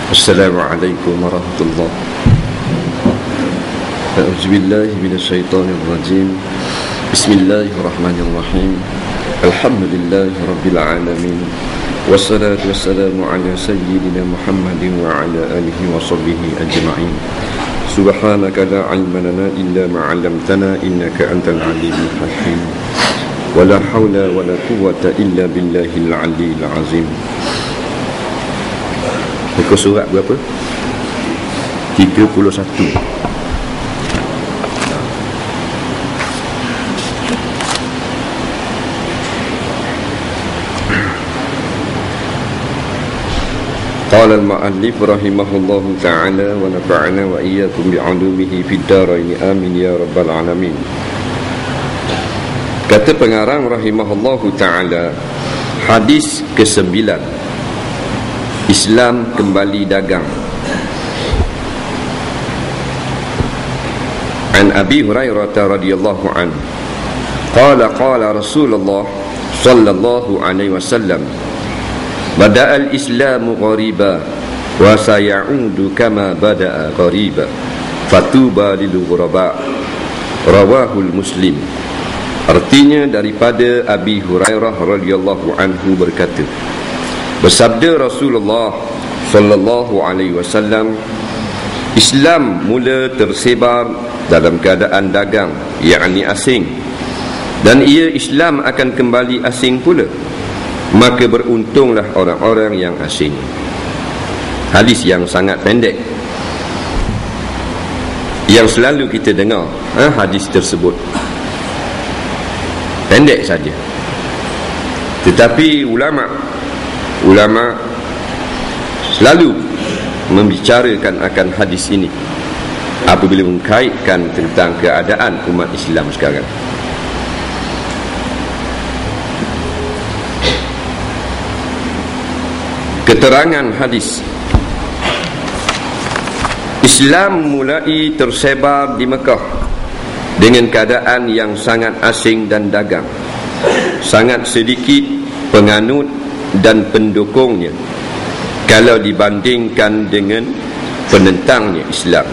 Assalamualaikum warahmatullahi wabarakatuh. A'udzubillahi minasyaitonirrajim. Bismillahirrahmanirrahim. Alhamdulillahi rabbil alamin. Wassalatu wassalamu ala sayyidina Muhammadin wa ala alihi wa sahbihi ajma'in. Subhanaka la ilma lana illa ma 'allamtana innaka antal alimul hakim. Wala haula wala quwwata illa billahil aliyyil azim. Muka surat berapa? 31. Qala al-mu'allif rahimahullahu ta'ala wa nafa'ana wa iyyakum bi'ulumihi fid dharain amin ya rabbal alamin. Kata pengarang rahimahullahu ta'ala, hadis ke-9, Islam kembali dagang. An Abi Hurairah radhiyallahu anhu qala qala Rasulullah sallallahu alaihi wasallam, bada'al islamu ghariba wa sayaudu kama bada'a ghariba fatuba lil ghuraba, rawahul Muslim. Artinya, daripada Abi Hurairah radhiyallahu anhu berkata, bersabda Rasulullah sallallahu alaihi wasallam, Islam mula tersebar dalam keadaan dagang, yakni asing, dan ia Islam akan kembali asing pula, maka beruntunglah orang-orang yang asing. Hadis yang sangat pendek yang selalu kita dengar, hadis tersebut pendek saja, tetapi ulama selalu membicarakan akan hadis ini apabila mengkaitkan tentang keadaan umat Islam sekarang. Keterangan hadis, Islam mulai tersebar di Mekah dengan keadaan yang sangat asing dan dagang. Sangat sedikit penganut dan pendukungnya kalau dibandingkan dengan penentangnya Islam.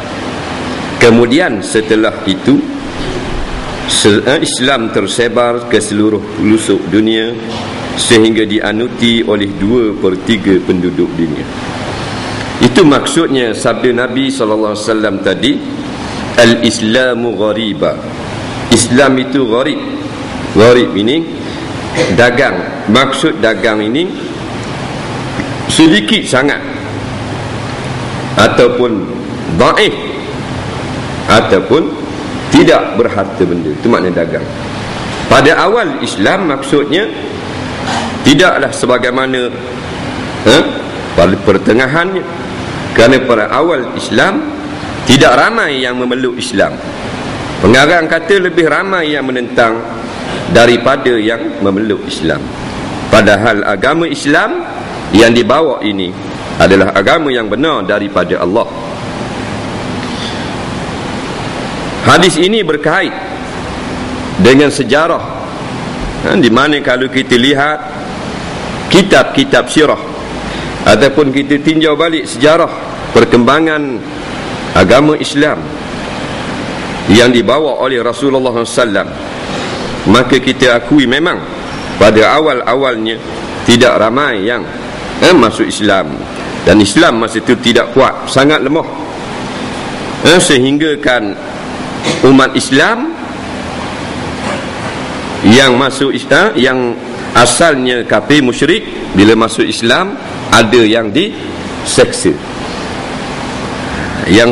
Kemudian setelah itu Islam tersebar ke seluruh pelosok dunia sehingga dianuti oleh 2/3 penduduk dunia. Itu maksudnya sabda Nabi SAW tadi, al-islamu ghariba. Islam itu gharib. Gharib ini dagang. Maksud dagang ini sedikit sangat, ataupun dhaif, ataupun tidak berharta benda. Itu makna dagang. Pada awal Islam maksudnya tidaklah sebagaimana pada pertengahannya, kerana pada awal Islam tidak ramai yang memeluk Islam. Pengarang kata lebih ramai yang menentang daripada yang memeluk Islam. Padahal agama Islam yang dibawa ini adalah agama yang benar daripada Allah. Hadis ini berkait dengan sejarah, di mana kalau kita lihat kitab-kitab sirah ataupun kita tinjau balik sejarah perkembangan agama Islam yang dibawa oleh Rasulullah SAW, maka kita akui memang pada awal-awalnya tidak ramai yang masuk Islam, dan Islam masa itu tidak kuat, sangat lemah, sehingga kan umat Islam yang masuk Islam, yang asalnya kafir musyrik, bila masuk Islam ada yang diseksa, yang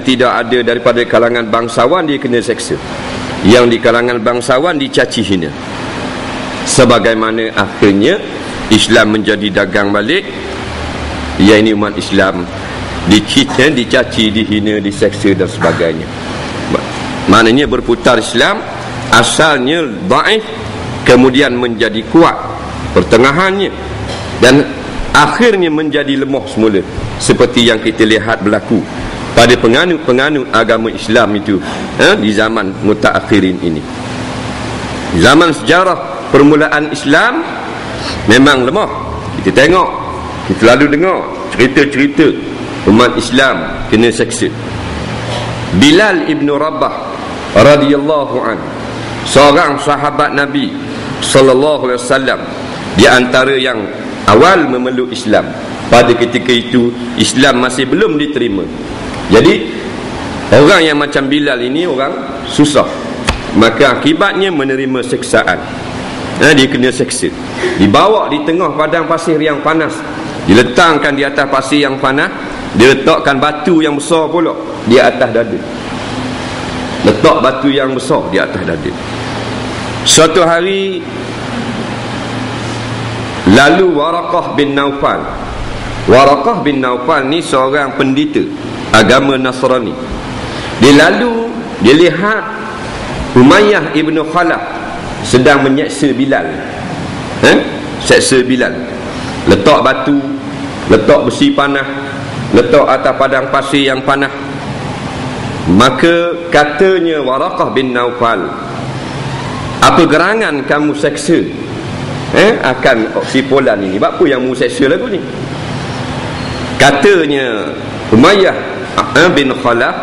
tidak ada daripada kalangan bangsawan dia kena seksa, yang di kalangan bangsawan dicaci hina. Sebagaimana akhirnya Islam menjadi dagang balik, iaitu umat Islam dicaci, dihina, diseksa dan sebagainya. Maknanya berputar Islam, asalnya dhaif, kemudian menjadi kuat pertengahannya, dan akhirnya menjadi lemah semula, seperti yang kita lihat berlaku pada penganut-penganut agama Islam itu di zaman mutaakhirin ini. Zaman sejarah permulaan Islam memang lemah. Kita tengok, kita lalu dengar cerita-cerita umat Islam kena seksa. Bilal ibn Rabah radhiyallahu an, seorang sahabat Nabi sallallahu alaihi wasallam, di antara yang awal memeluk Islam. Pada ketika itu Islam masih belum diterima. Jadi orang yang macam Bilal ini orang susah, maka akibatnya menerima seksaan. Dia kena seksa, dibawa di tengah padang pasir yang panas, diletakkan di atas pasir yang panas, diletakkan batu yang besar pula di atas dada. Letak batu yang besar di atas dada. Suatu hari lalu Waraqah bin Naufal. Waraqah bin Naufal ni seorang pendeta agama Nasrani. Dia lalu, dia lihat Umayyah ibn Khalaf sedang menyeksa Bilal. Seksa Bilal. Letak batu, letak besi panah, letak atas padang pasir yang panas. Maka katanya Waraqah bin Naufal, apa gerangan kamu seksa akan si Polan ini? Sebab apa yang mu seksa lagu ni? Katanya Umayyah bin Khalaf,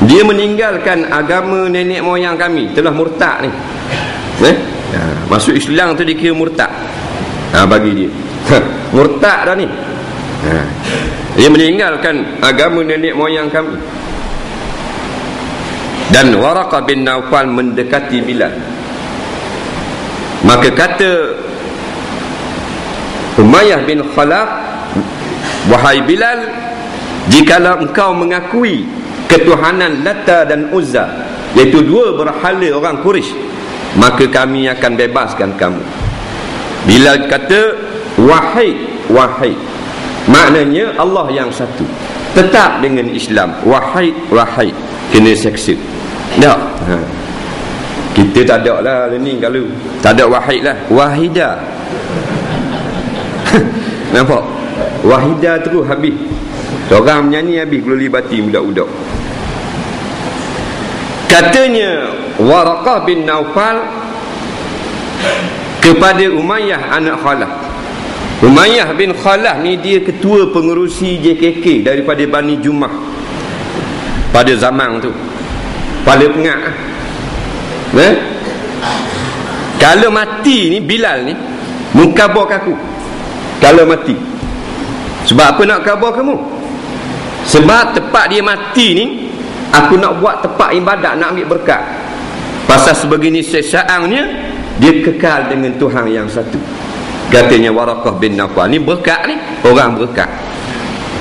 dia meninggalkan agama nenek moyang kami, telah murtad ni. Masuk Islam tu dikira murtad. Bagi dia murtad dah ni. Dia meninggalkan agama nenek moyang kami. Dan Waraqah bin Naufal mendekati Bilal. Maka kata Umayyah bin Khalaf, wahai Bilal, jikalau engkau mengakui ketuhanan Lata dan Uzza, iaitu dua berhala orang Quraisy, maka kami akan bebaskan kamu. Bilal kata, wahai, maknanya Allah yang satu, tetap dengan Islam. Wahai, kena seksa. Tak. Kita tak ada lah ni, kalau tak ada wahid lah, wahidah. Nampak? Wahidah terus habis. Orang menyanyi habis keluli bati budak-budak. Katanya Waraqah bin Naufal kepada Umayyah anak Khalaf. Umayyah bin Khalaf ni dia ketua pengerusi JKK daripada Bani Jumah pada zaman tu. Kepala pengak. Kalau mati ni Bilal ni mengkabur aku. Kalau mati, sebab apa nak kabar kamu? Sebab tempat dia mati ni aku nak buat tempat ibadat, nak ambil berkat. Pasal sebegini seksaannya, dia kekal dengan Tuhan yang satu. Katanya Waraqah bin Naufal ni berkat ni, orang berkat,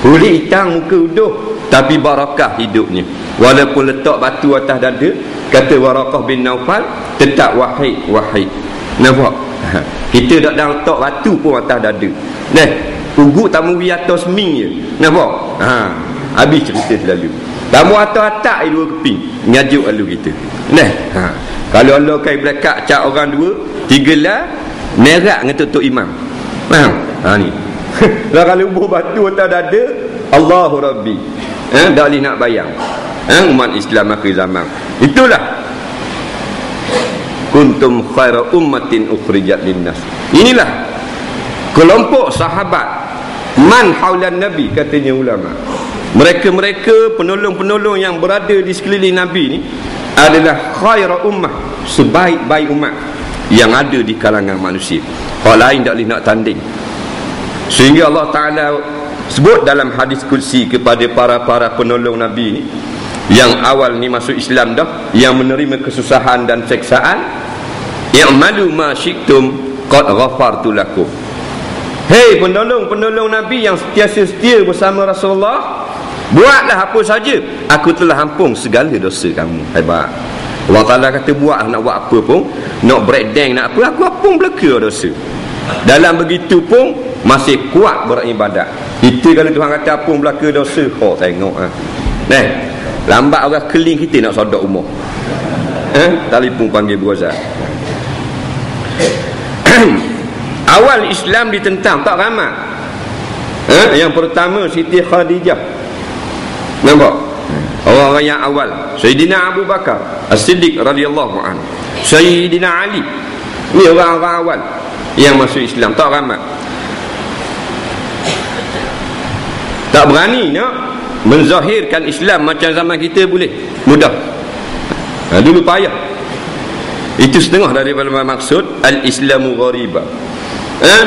kulit hitam, muka uduh, tapi barakah hidupnya. Walaupun letak batu atas dada, kata Waraqah bin Naufal, tetap wahid. Nampak? Kita tak dah letak batu pun atas dada. Ugut tamu atas seming je. Nampak? Habis cerita selalu. Tamu atas dua keping, ngajuk lalu kita. Kalau Allah kai belakang cak orang dua, tiga lah merak dengan tutup imam. Faham? Ni. Lah kalau buh batu atas dada, Allahu Rabbi. Tak boleh nak bayang. Umat Islam akhir zaman. Itulah kuntum khaira ummatin ukhrijat linnas. Inilah kelompok sahabat man haulan Nabi, katanya ulama. Mereka-mereka penolong-penolong yang berada di sekeliling Nabi ni adalah khaira ummah, sebaik-baik umat yang ada di kalangan manusia. Orang lain tak boleh nak tanding. Sehingga Allah Ta'ala sebut dalam hadis kursi kepada para penolong Nabi ni, yang awal ni masuk Islam dah, yang menerima kesusahan dan seksaan, i'malu ma syi'tum qad ghafartu lakum. Hei penolong-penolong Nabi yang setia bersama Rasulullah, buatlah apa saja, aku telah ampun segala dosa kamu. Hebat. Allah Ta'ala kata buat, nak buat apa pun, nak breakdown nak apa, aku ampun belaka dosa. Dalam begitu pun masih kuat beribadat. Itu kalau Tuhan kata ampun belaka dosa, tengok lambat orang keling kita nak sodok umur. Telefon panggil berusaha. Awal Islam ditentang tak ramai. Yang pertama Siti Khadijah. Nampak? Orang-orang yang awal, Sayyidina Abu Bakar As-Siddiq radhiyallahu anhu, Sayyidina Ali. Ni orang-orang awal yang masuk Islam, tak ramai. Tak berani nak menzahirkan Islam macam zaman kita boleh mudah. Dulu payah. Itu setengah daripada maksud al-Islamu ghariba.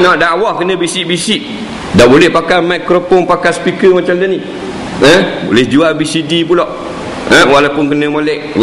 Nak dakwah kena bisik-bisik. Tak boleh pakai mikrofon, pakai speaker macam ni. Boleh jual BCD pula. Walaupun kena molek